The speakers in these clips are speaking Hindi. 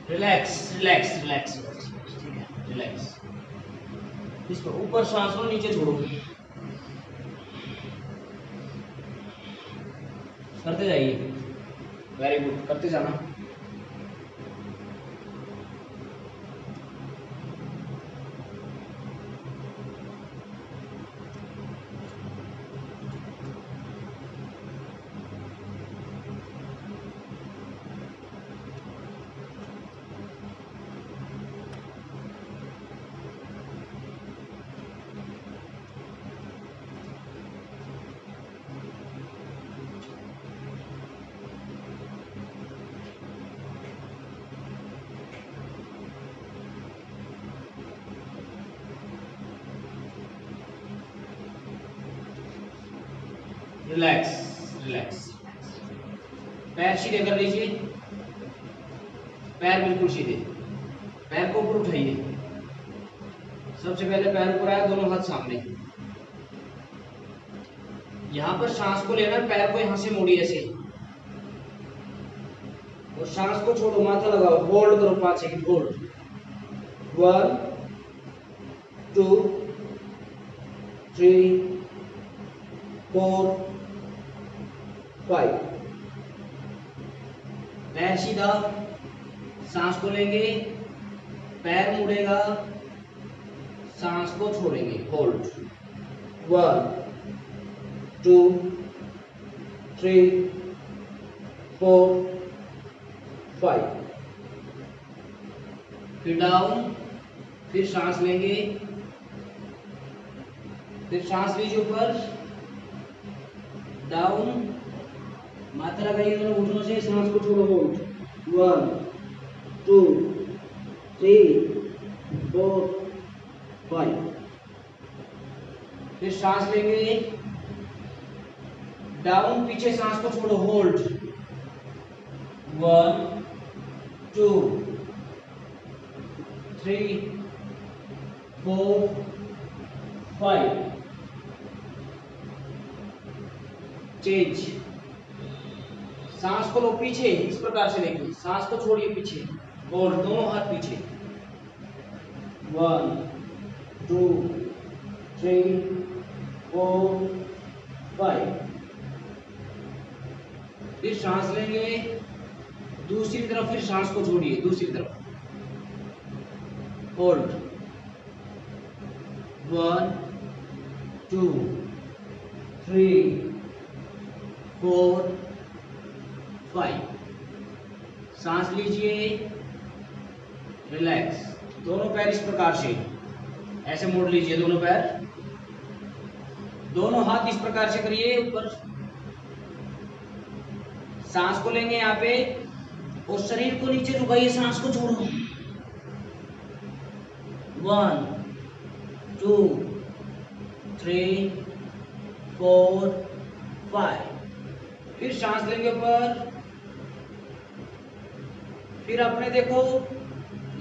रिलैक्स रिलैक्स रिलैक्स, ठीक है, रिलैक्स। इसको ऊपर सांस को नीचे छोड़ो, करते जाइए, वेरी गुड, करते जाना। रिलैक्स रिलैक्स, पैर सीधे कर लीजिए, पैर बिल्कुल सीधे, पैर को ऊपर उठाइए। सबसे पहले पैर ऊपर आया, दोनों हाथ सामने। यहां पर सांस को लेना, पैर को यहां से मोड़िए ऐसे, और सांस को छोड़ो, माथा लगाओ, होल्ड करो 5 सेकंड, होल्ड। 1 2 3 4 5। पैर सीधा, सांस को लेंगे, पैर मुड़ेगा, सांस को छोड़ेंगे, होल्ड। 1 2 3 4 5। फिर डाउन, फिर सांस लेंगे, फिर सांस लीजिए ऊपर, डाउन, माथा लगाइए दोनों घुटनों से, सांस को छोड़ो, होल्ड। 1 2 3 4 5। फिर सांस लेंगे, डाउन, पीछे सांस को छोड़ो, होल्ड। 1 2 3 4 5। चेंज, सांस को लो पीछे, इस प्रकार से लेंगे, सांस को छोड़िए पीछे, और दोनों हाथ पीछे। 1 2 3 4 5। फिर सांस लेंगे, दूसरी तरफ, फिर सांस को छोड़िए, दूसरी तरफ, होल्ड। 1 2 3 4 5। सांस लीजिए, रिलैक्स। दोनों पैर इस प्रकार से ऐसे मोड़ लीजिए, दोनों पैर, दोनों हाथ इस प्रकार से करिए ऊपर। सांस को लेंगे यहाँ पे, और शरीर को नीचे झुकाइए, सांस को छोड़ो। 1 2 3 4 5। फिर सांस लेंगे ऊपर, फिर अपने देखो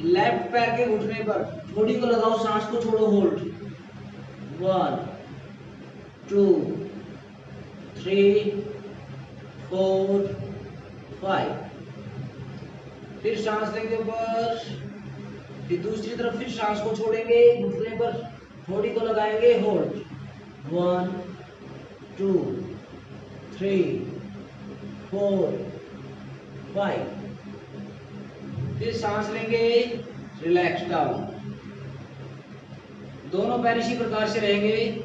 लेफ्ट पैर के घुटने पर थोड़ी को लगाओ, सांस को छोड़ो, होल्ड। 1 2 3 4 5। फिर सांस लेंगे ऊपर, फिर दूसरी तरफ, फिर सांस को छोड़ेंगे, घुटने पर थोड़ी को लगाएंगे, होल्ड। 1 2 3 4 5। फिर सांस लेंगे, रिलैक्स, डाउन। दोनों पैर इसी प्रकार से रहेंगे।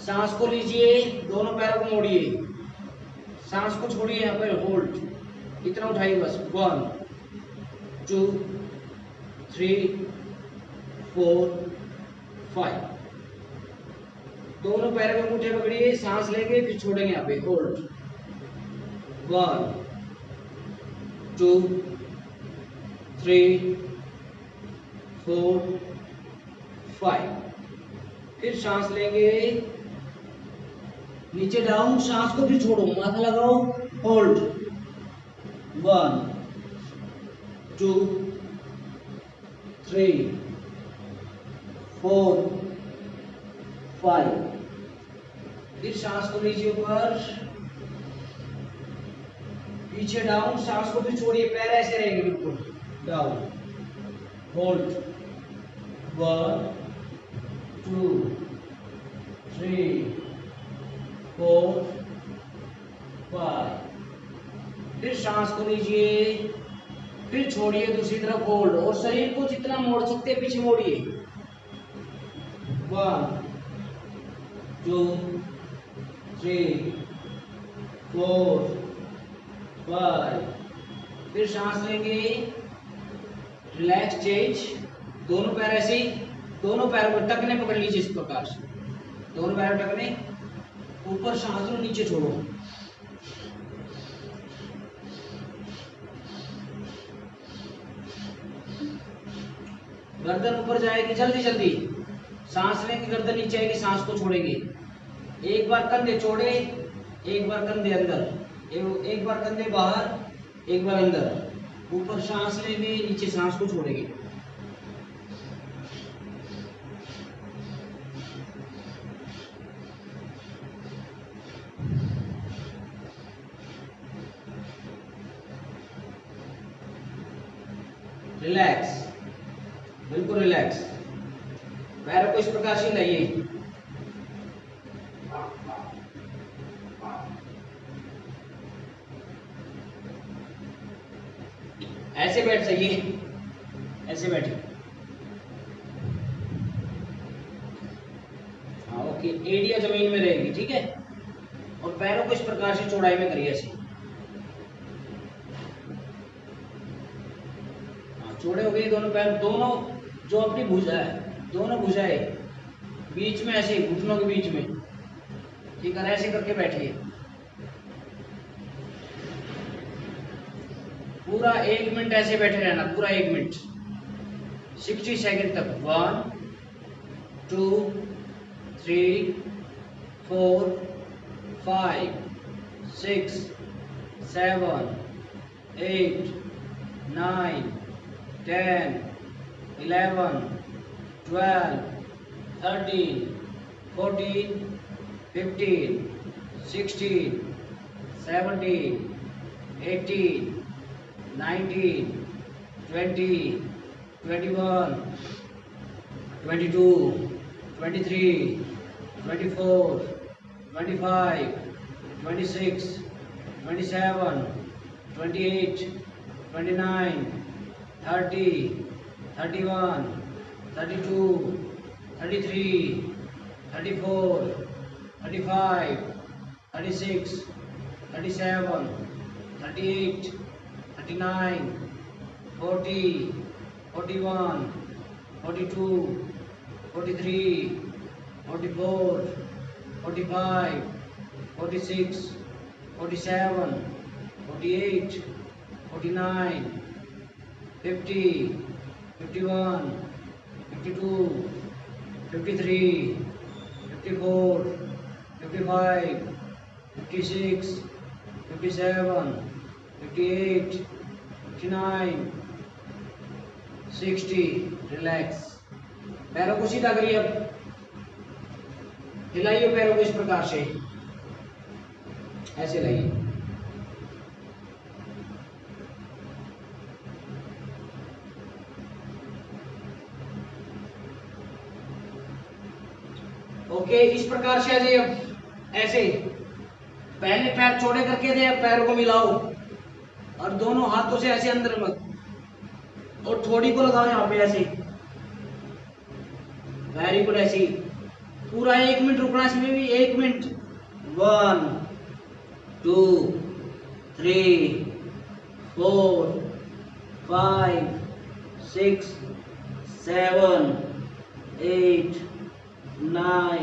सांस को लीजिए, दोनों पैरों को मोड़िए, सांस को छोड़िए, यहाँ पर होल्ड, इतना उठाइए बस। 1 2 3 4 5। दोनों पैरों में मुट्ठे पकड़िए, सांस लेंगे, फिर छोड़ेंगे, यहाँ पे होल्ड। 1 2 3 4 5। फिर सांस लेंगे, नीचे डाउन, सांस को फिर छोड़ो, माथा लगाओ, होल्ड। 1 2 3 4 5। फिर सांस को लीजिए ऊपर, पीछे डाउन, सांस को फिर छोड़िए, पैर ऐसे रहेंगे बिल्कुल। Down, hold, 1 2 3 4 5। फिर सांस को लीजिए, फिर छोड़िए, दूसरी तरफ होल्ड, और शरीर को जितना मोड़ सकते हैं पीछे मोड़िए। 1 2 3 4 5। फिर सांस लेंगे, रिलैक्स, चेंज, दोनों पैर ऐसे ही, दोनों पैरों को टकने पकड़ लीजिए इस प्रकार से, दोनों पैर टकने, ऊपर सांस लो, नीचे छोड़ो। गर्दन ऊपर जाएगी, जल्दी जल्दी सांस लेंगे, गर्दन नीचे आएगी, सांस को छोड़ेंगे। एक बार कंधे छोड़े, एक बार कंधे अंदर, एक बार कंधे बाहर, एक बार अंदर, ऊपर सांस लेंगे, नीचे सांस को छोड़ेंगे। रिलैक्स, बिल्कुल रिलैक्स। पैरों को इस प्रकार से हिलाइए। ऐसे बैठ जाइए, ऐसे बैठिए। हाँ ओके, एड़ियां जमीन में रहेगी, ठीक है। और पैरों को इस प्रकार से चौड़ाई में करिए ऐसे। चौड़े हो गए दोनों पैर, दोनों जो अपनी भुजा है, दोनों भुजाएं बीच में ऐसे, घुटनों के बीच में, ठीक है। ऐसे करके बैठिए पूरा 1 मिनट, ऐसे बैठे रहना पूरा 1 मिनट, 60 सेकंड तक। 1 2 3 4 5 6 7 8 9 10 11 12 13 14 15 16 17 18 19 20 21 22 23 24 25 26 27 28 29 30 31 32 33 34 35 36 37 38 39 40 41 42 43 44 45 46 47 48 49 50 51 52 53 54 55 56 57 58 59 60। रिलैक्स, पैरों को सीधा करिए। अब हिलाइए पैरों को इस प्रकार से, ऐसे लाइए। ओके, इस प्रकार से आ जाइए। अब ऐसे पहले पैर चौड़े करके दे, अब पैरों को मिलाओ और दोनों हाथों से ऐसे अंदर मत, और थोड़ी को लगाओ यहाँ पे ऐसे। वेरी गुड, ऐसे पूरा 1 मिनट रुकना इसमें भी, 1 मिनट। 1 2 3 4 5 6 7 8 9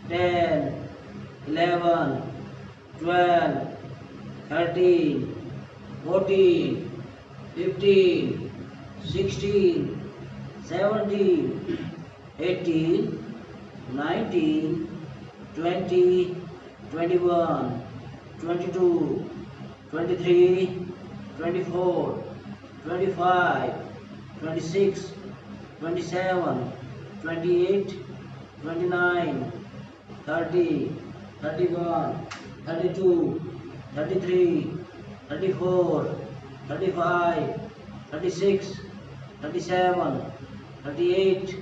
10 11 12 13 14 15 16 17 18 19 20 21 22 23 24 25 26 27 28 29 30 31 32 33 34 35 36, 37, 38,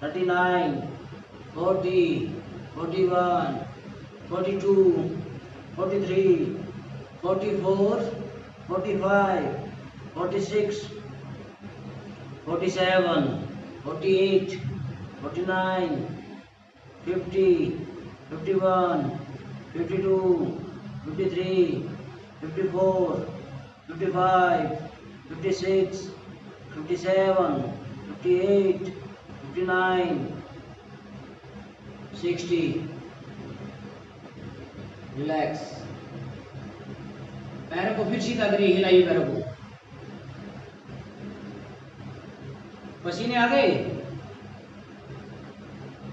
39, 40, 41, 42, 43, 44, 45, 46, 47, 48, 49, 50, 51, 52, 53, 54, 55, 56, 57, 58, 59, 60. रिलैक्स। पैरों को फिर सीधा करिए, हिलाइए पैरों को। पसीने आ गए?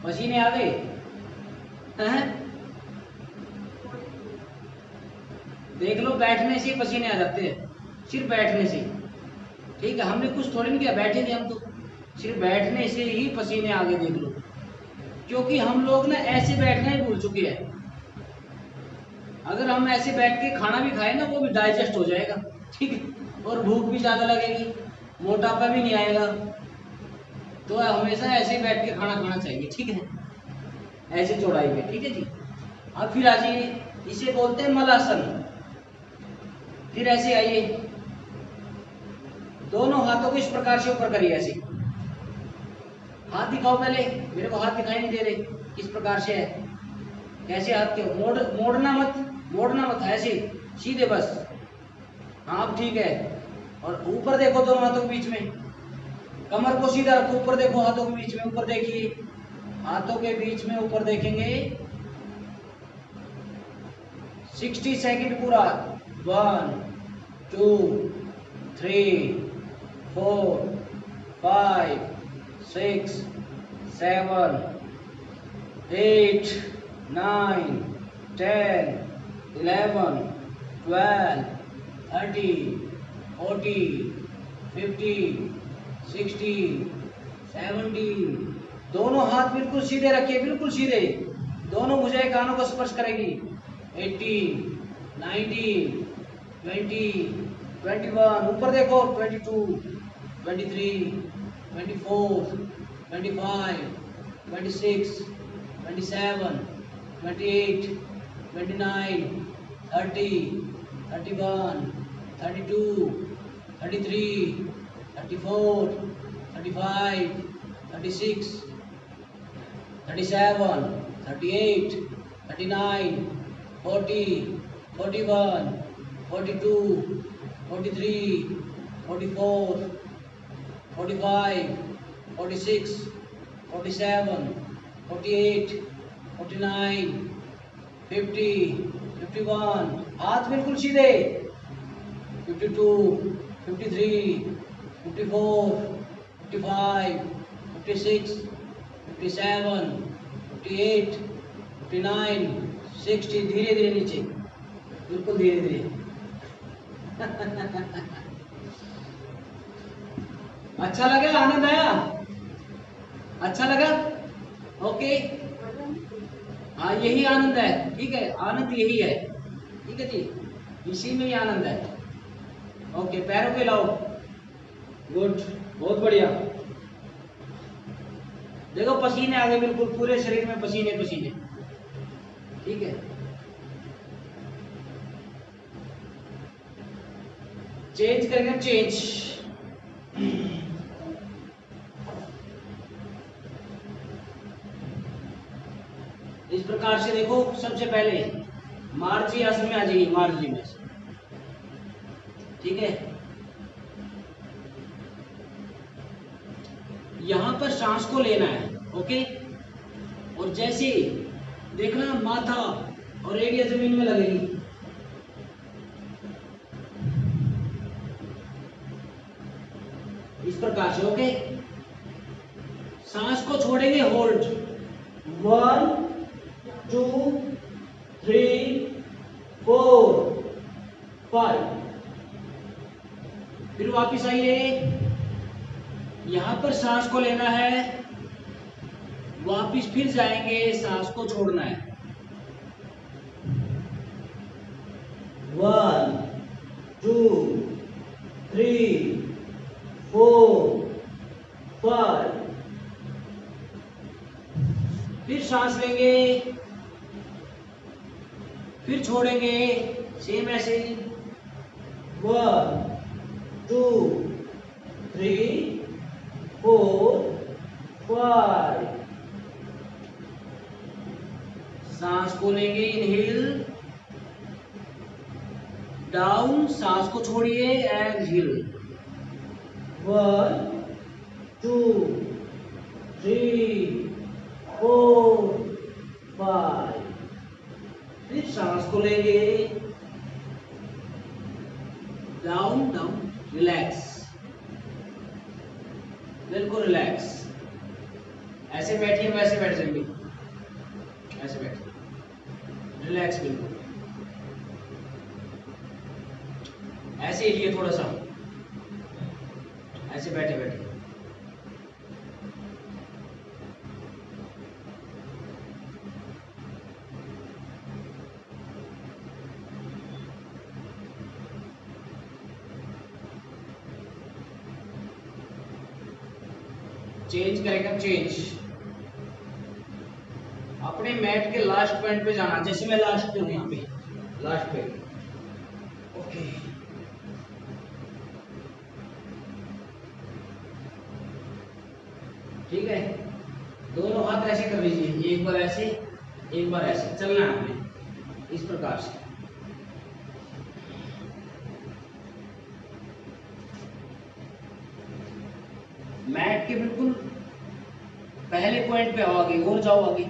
पसीने आ गए? हैं? देख लो, बैठने से पसीने आ जाते हैं, सिर्फ बैठने से। ठीक है, हमने कुछ थोड़ी नहीं किया, बैठे थे हम तो, सिर्फ बैठने से ही पसीने आ गए, देख लो। क्योंकि हम लोग ना ऐसे बैठना ही भूल चुके हैं। अगर हम ऐसे बैठ के खाना भी खाए ना, वो भी डाइजेस्ट हो जाएगा, ठीक है, और भूख भी ज्यादा लगेगी, मोटापा भी नहीं आएगा। तो हमेशा ऐसे ही बैठ के खाना खाना चाहिए, ठीक है, ऐसे चौड़ाई में, ठीक है जी। अब फिर आ जाइए, इसे बोलते हैं मलासन। फिर ऐसे आइए, दोनों हाथों को इस प्रकार से ऊपर करिए, ऐसे। हाथ दिखाओ पहले, मेरे को हाथ दिखाई नहीं दे रहे, किस प्रकार से है, कैसे हाथ के मोड़ना मत, ऐसे सीधे बस। हाँ, अब ठीक है। और ऊपर देखो, दोनों हाथों के बीच में, कमर को सीधा रखो, ऊपर देखो, हाथों के बीच में, ऊपर देखिए, हाथों के बीच में ऊपर देखेंगे। 60 सेकंड पूरा। 1, 2, 3, 4, 5, 6, 7, 8, 9, 10, 11, 12, 13, 14, 15, 16, 17। दोनों हाथ बिल्कुल सीधे रखिए, बिल्कुल सीधे, दोनों भुजाएं कानों को स्पर्श करेगी। 18, 19, 20, 21, ऊपर देखो, 22, 23, 24, 25, 26, 27, 28, 29, 30, 31, 32, 33, 34, 35, 36, 37, 38, 39, 40, 41, 42, 43, 44, 45, 46, 47, 48, 49, 50, 51, हाथ बिल्कुल सीधे। 52, 53, 54, 55, 56, 57, 58, 59, 60। धीरे धीरे नीचे, बिल्कुल धीरे धीरे। अच्छा लगा? आनंद आया? अच्छा लगा? ओके। हाँ, यही आनंद है, ठीक है, आनंद यही है, ठीक है जी, इसी में ही आनंद है। ओके, पैरों पे लाओ। गुड, बहुत बढ़िया। देखो, पसीने आ गए, बिल्कुल पूरे शरीर में पसीने पसीने, ठीक है। चेंज करेंगे, चेंज। इस प्रकार से देखो, सबसे पहले मार्जी आसन में आ जाइए, मार्जी में, ठीक है। यहां पर सांस को लेना है, ओके। और जैसे देखना, माथा और एड़ियां जमीन में लगेगी, इस प्रकार से, ओके। सांस को छोड़ेंगे, होल्ड। 1, 2, 3, 4, 5। फिर वापिस आइए, यहां पर सांस को लेना है, वापिस फिर जाएंगे, सांस को छोड़ना है। 1, 2, 3, 5। फिर सांस लेंगे, फिर छोड़ेंगे, सेम ऐसे ही 1 2 3 4 5। सांस को लेंगे, इनहेल डाउन, सांस को छोड़िए, एक्सहेल 1 2 3 4 5। फिर सांस को लेंगे, डाउन डाउन, रिलैक्स, बिल्कुल रिलैक्स। ऐसे बैठिए, वैसे बैठ जाएंगे, ऐसे बैठिए, रिलैक्स बिल्कुल। ऐसे हिलिए थोड़ा सा, ऐसे बैठे बैठे। चेंज करेगा, चेंज अपने मैट के लास्ट पॉइंट पे जाना, जैसे मैं लास्ट पे हूं, यहाँ पे लास्ट पे। ओके, ठीक है। दोनों हाथ ऐसे कर लीजिए, एक बार ऐसे, एक बार ऐसे। चलना है हमें इस प्रकार से। मैट के बिल्कुल पहले पॉइंट पे आओ, आगे और जाओ आगे।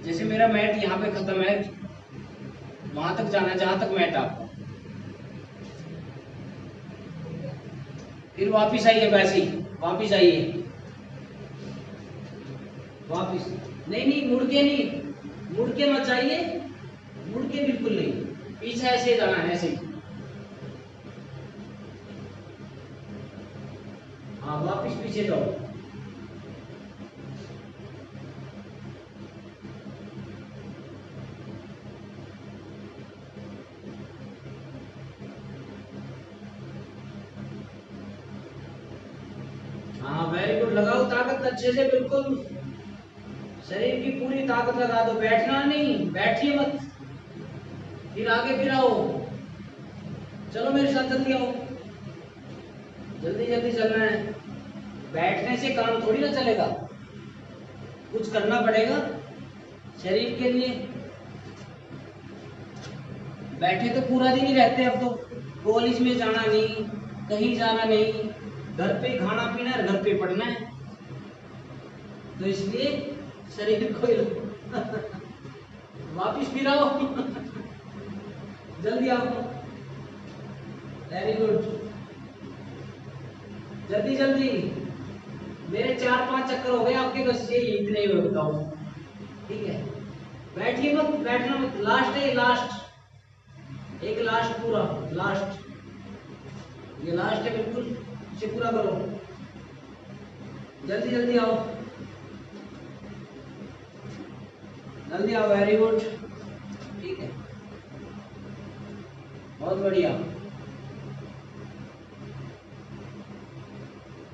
जैसे मेरा मैट यहाँ पे खत्म है, वहां तक जाना है जहां तक मैट आपका। फिर वापिस आइए, वैसे ही वापिस आइए, वापिस। नहीं नहीं, मुड़ के नहीं, मुड़ के मत जाइए, मुड़ के बिल्कुल नहीं, पीछे ऐसे जाना है, ऐसे ही। हाँ, वापिस पीछे जाओ। हाँ, वेरी गुड। लगाओ ताकत अच्छे से, बिल्कुल शरीर की पूरी ताकत लगा दो। बैठना नहीं, बैठिए मत, फिर आगे फिर आओ। चलो मेरे साथ जल्दी आओ, जल्दी जल्दी चलना है। बैठने से काम थोड़ी ना चलेगा, कुछ करना पड़ेगा शरीर के लिए। बैठे तो पूरा दिन ही रहते हैं। अब तो कॉलेज में जाना नहीं, कहीं जाना नहीं, घर पे खाना पीना है, घर पे पढ़ना है, तो इसलिए शरीर को वापिस फिर आओ जल्दी आओ, वेरी गुड, जल्दी जल्दी। मेरे 4-5 चक्कर हो गए आपके, बस ये इतने ही बताओ, ठीक है। बैठिए मत, बैठना मत, लास्ट है, लास्ट, एक लास्ट पूरा, लास्ट, ये लास्ट है बिल्कुल, इसे पूरा करो। जल्दी जल्दी आओ, जल्दी आओ, वेरी गुड, ठीक है, बहुत बढ़िया।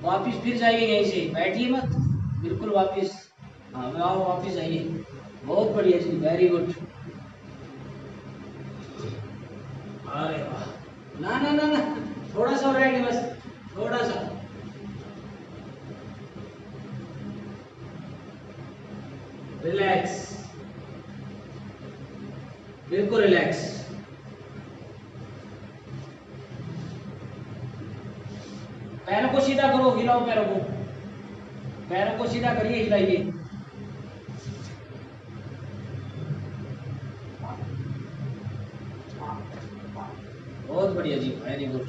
वापिस फिर जाइए यहीं से, बैठिए मत, बिल्कुल वापिस। हाँ, आओ, वापिस आइए, बहुत बढ़िया जी, वेरी गुड। अरे वाह, ना ना ना ना, थोड़ा सा रह गया बस, थोड़ा सा। रिलैक्स, बिल्कुल रिलैक्स। पैरों को सीधा करो, हिलाओ पैरों को, पैरों को सीधा करिए, हिलाइए। बहुत बढ़िया जी, वेरी गुड।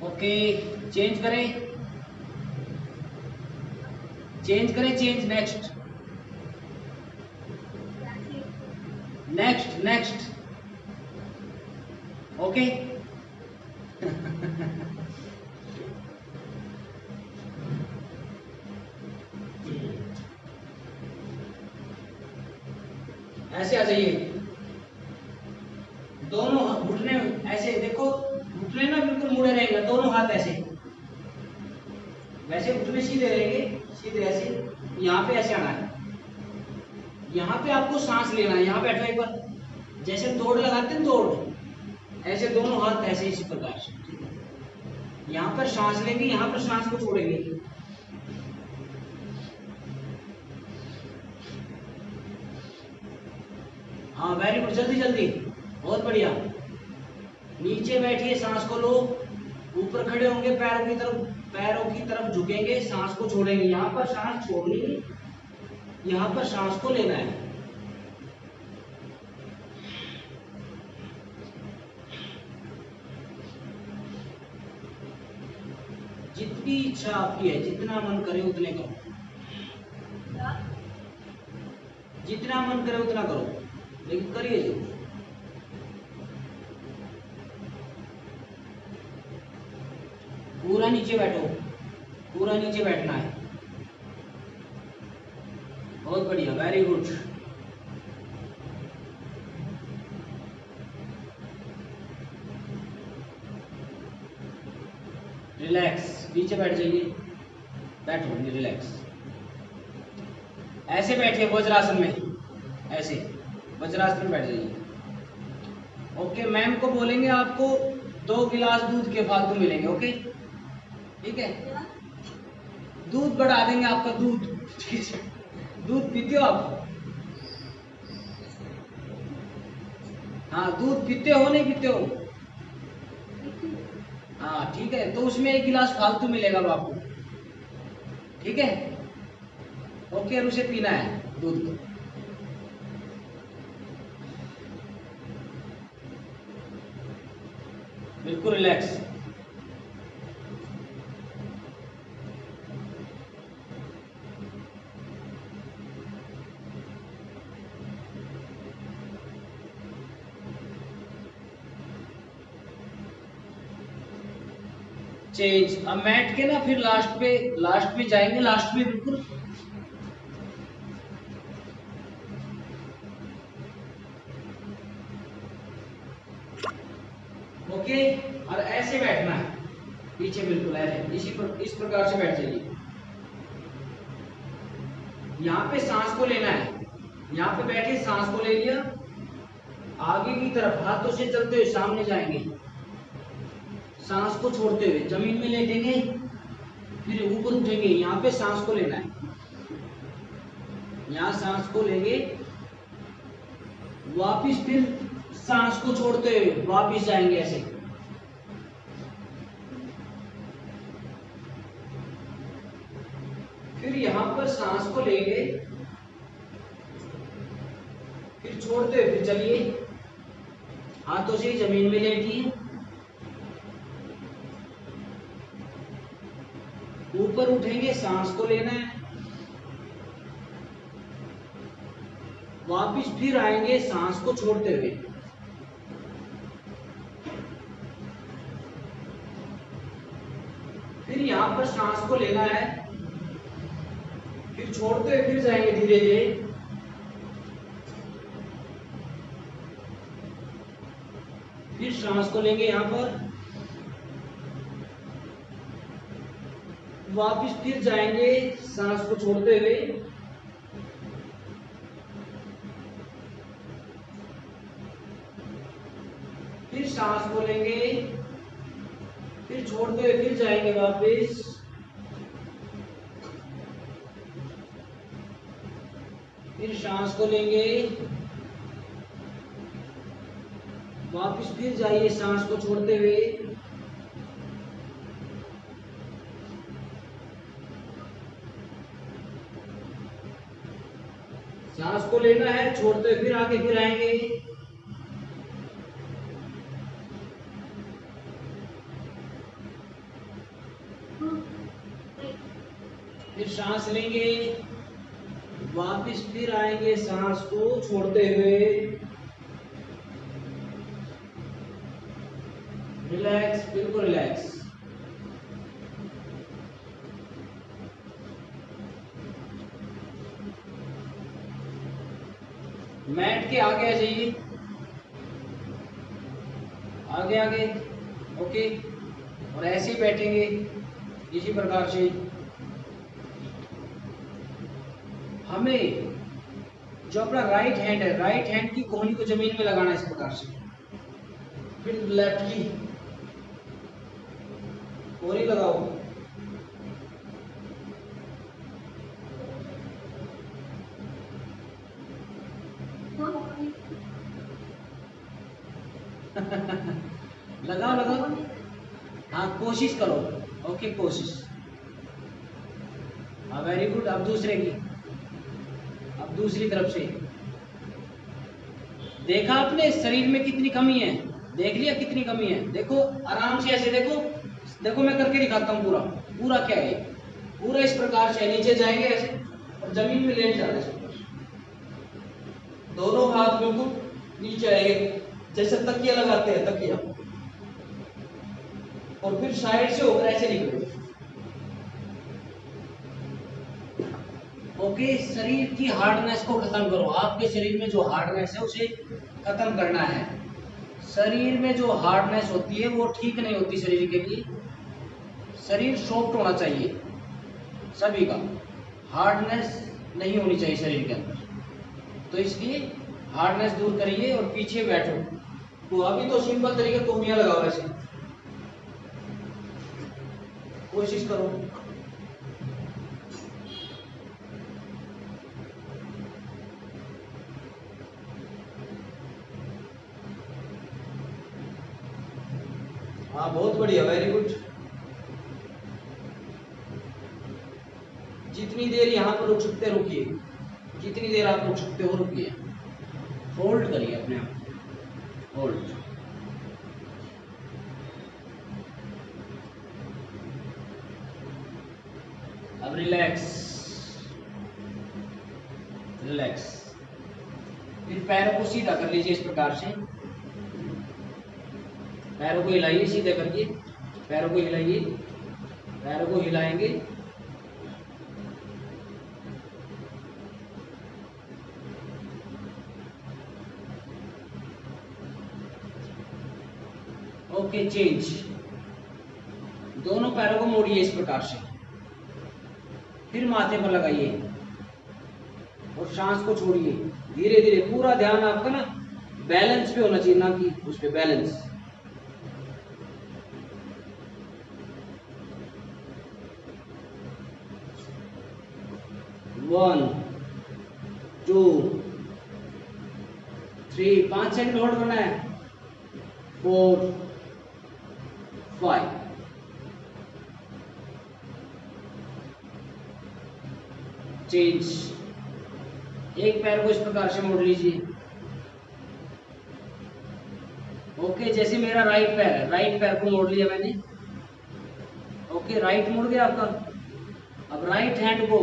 ओके, चेंज करें, चेंज करें, change, next, next, next, okay ऐसे आ जाइए, दोनों घुटने ऐसे देखो, घुटने ना बिल्कुल मुड़े रहेंगे, दोनों हाथ ऐसे, वैसे घुटने सीधे रहेंगे, सीधे ऐसे, यहाँ पे ऐसे आना है, यहाँ पे आपको सांस लेना है, यहाँ बैठो एक बार, जैसे दौड़ लगाते हैं दौड़, ऐसे दोनों हाथ ऐसे इसी प्रकार से, यहाँ पर सांस लेंगे, यहाँ पर सांस को छोड़ेंगे। हाँ वेरी गुड, जल्दी जल्दी, बहुत बढ़िया। नीचे बैठिए, सांस को लो, ऊपर खड़े होंगे, पैरों की तरफ झुकेंगे, सांस को छोड़ेंगे, यहाँ पर सांस छोड़नी है, यहाँ पर सांस को लेना है। जितनी इच्छा आपकी है, जितना मन करे उतने करो, जितना मन करे उतना करो, लेकिन करिए जरूर। पूरा नीचे बैठो, पूरा नीचे बैठना है, बहुत बढ़िया, वेरी गुड। रिलैक्स, नीचे बैठ जाइए, बैठो रिलैक्स, ऐसे बैठिए वज्रासन में, ऐसे वज्रासन में बैठ जाइए। ओके, मैम को बोलेंगे आपको 2 गिलास दूध के फालतू मिलेंगे, ओके ठीक है, दूध बढ़ा देंगे आपका, दूध दूध पीते हो आप? हाँ दूध पीते हो, नहीं पीते हो? हाँ ठीक है, तो उसमें 1 गिलास फालतू मिलेगा आपको, ठीक है, ओके, और उसे पीना है दूध को। बिल्कुल रिलैक्स, चेंज। अब मैट के ना फिर लास्ट में जाएंगे, लास्ट में बिल्कुल ओके, और ऐसे बैठना है पीछे, बिल्कुल ऐसे, इस प्रकार से बैठ जाइए। यहाँ पे सांस को लेना है, यहाँ पे बैठे सांस को ले लिया, आगे की तरफ हाथों से चलते हुए सामने जाएंगे, सांस को छोड़ते हुए जमीन में लेटेंगे, फिर ऊपर उठेंगे, यहाँ पे सांस को लेना है, यहाँ सांस को लेंगे, वापिस फिर सांस को छोड़ते हुए वापिस जाएंगे ऐसे, फिर यहाँ पर सांस को लेंगे, फिर छोड़ते हुए फिर चलिए, हाथों से जमीन में लेटिए, ऊपर उठेंगे, सांस को लेना है, वापिस फिर आएंगे सांस को छोड़ते हुए, फिर यहां पर सांस को लेना है, फिर छोड़ते हुए फिर जाएंगे धीरे धीरे, फिर सांस को लेंगे यहां पर, वापिस फिर जाएंगे सांस को छोड़ते हुए, फिर सांस को लेंगे, फिर छोड़ते हुए फिर जाएंगे वापिस, फिर सांस को लेंगे, वापिस फिर जाइए सांस को छोड़ते हुए, सांस को लेना है, छोड़ते हुए फिर आगे फिर आएंगे, फिर सांस लेंगे, वापिस फिर आएंगे सांस को छोड़ते हुए, रिलैक्स, बिल्कुल रिलैक्स। मैट के आगे आ जाइए, आगे आगे। ओके, और ऐसे ही बैठेंगे इसी प्रकार से। हमें जो अपना राइट हैंड है, राइट हैंड की कोहनी को जमीन में लगाना है इस प्रकार से। फिर लेफ्ट की कोहनी लगाओ। लगाओ लगाओ, हाँ कोशिश करो। ओके कोशिश, हाँ वेरी गुड। अब दूसरे की, अब दूसरी तरफ से। देखा आपने शरीर में कितनी कमी है, देख लिया कितनी कमी है। देखो आराम से ऐसे देखो, देखो मैं करके दिखाता हूँ पूरा। पूरा क्या है, पूरा इस प्रकार से नीचे जाएंगे ऐसे और जमीन में लेट जाना है। दोनों हाथ बिल्कुल नीचे आएंगे जैसे तकिया लगाते हैं, तकिया। और फिर साइड से होकर ऐसे निकले। ओके, शरीर की हार्डनेस को खत्म करो। आपके शरीर में जो हार्डनेस है उसे खत्म करना है। शरीर में जो हार्डनेस होती है वो ठीक नहीं होती शरीर के लिए। शरीर सॉफ्ट होना चाहिए सभी का, हार्डनेस नहीं होनी चाहिए शरीर के अंदर। तो इसलिए हार्डनेस दूर करिए और पीछे बैठो। तो अभी तो सिंपल तरीके कोहनियां लगाओ ऐसे, कोशिश करो। हाँ बहुत बढ़िया, वेरी गुड। जितनी देर यहाँ पर रुक सकते रुकिए, जितनी देर आप रुक सकते हो रुकिए। होल्ड करिए अपने आप, होल्ड। अब रिलैक्स, रिलैक्स। फिर पैरों को सीधा कर लीजिए इस प्रकार से। पैरों को हिलाइए सीधे करके, पैरों को हिलाइए, पैरों को हिलाएंगे। Okay change. दोनों पैरों को मोड़िए इस प्रकार से, फिर माथे पर लगाइए और सांस को छोड़िए धीरे धीरे। पूरा ध्यान आपका ना बैलेंस पे होना चाहिए, ना कि उस पे balance. One, two, three, 5 second hold करना है। 4, 5। चेंज। एक पैर को इस प्रकार से मोड़ लीजिए। ओके, जैसे मेरा राइट पैर है, राइट पैर को मोड़ लिया मैंने। ओके, राइट मुड़ गया आपका। अब राइट हैंड को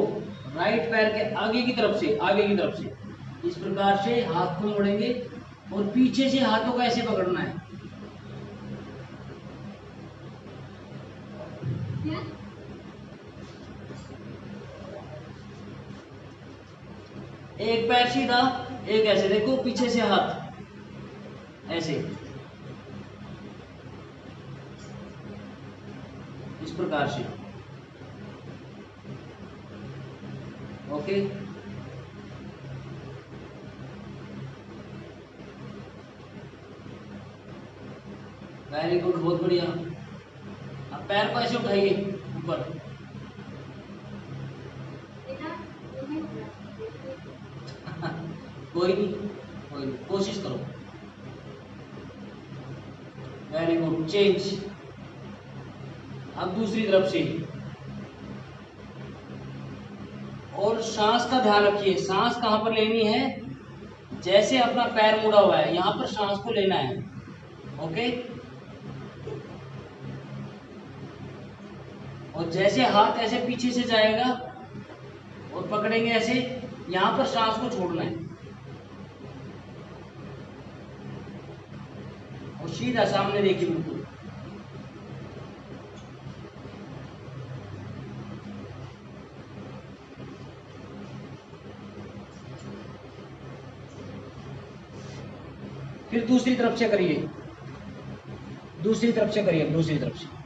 राइट पैर के आगे की तरफ से, आगे की तरफ से इस प्रकार से हाथ को मोड़ेंगे और पीछे से हाथों को ऐसे पकड़ना है। एक पैर सीधा, एक ऐसे देखो, पीछे से हाथ ऐसे इस प्रकार से। ओके, वेरी गुड, बहुत बढ़िया। अब पैर को ऐसे उठाइए ऊपर। कोई नहीं, कोई नहीं, कोशिश करो। Very good, change. अब दूसरी तरफ से। और सांस का ध्यान रखिए, सांस कहां पर लेनी है, जैसे अपना पैर मुड़ा हुआ है यहां पर सांस को लेना है। ओके, और जैसे हाथ ऐसे पीछे से जाएगा और पकड़ेंगे ऐसे, यहां पर सांस को छोड़ना है और सीधा सामने देखिए बिल्कुल। फिर दूसरी तरफ से करिए, दूसरी तरफ से करिए, दूसरी तरफ से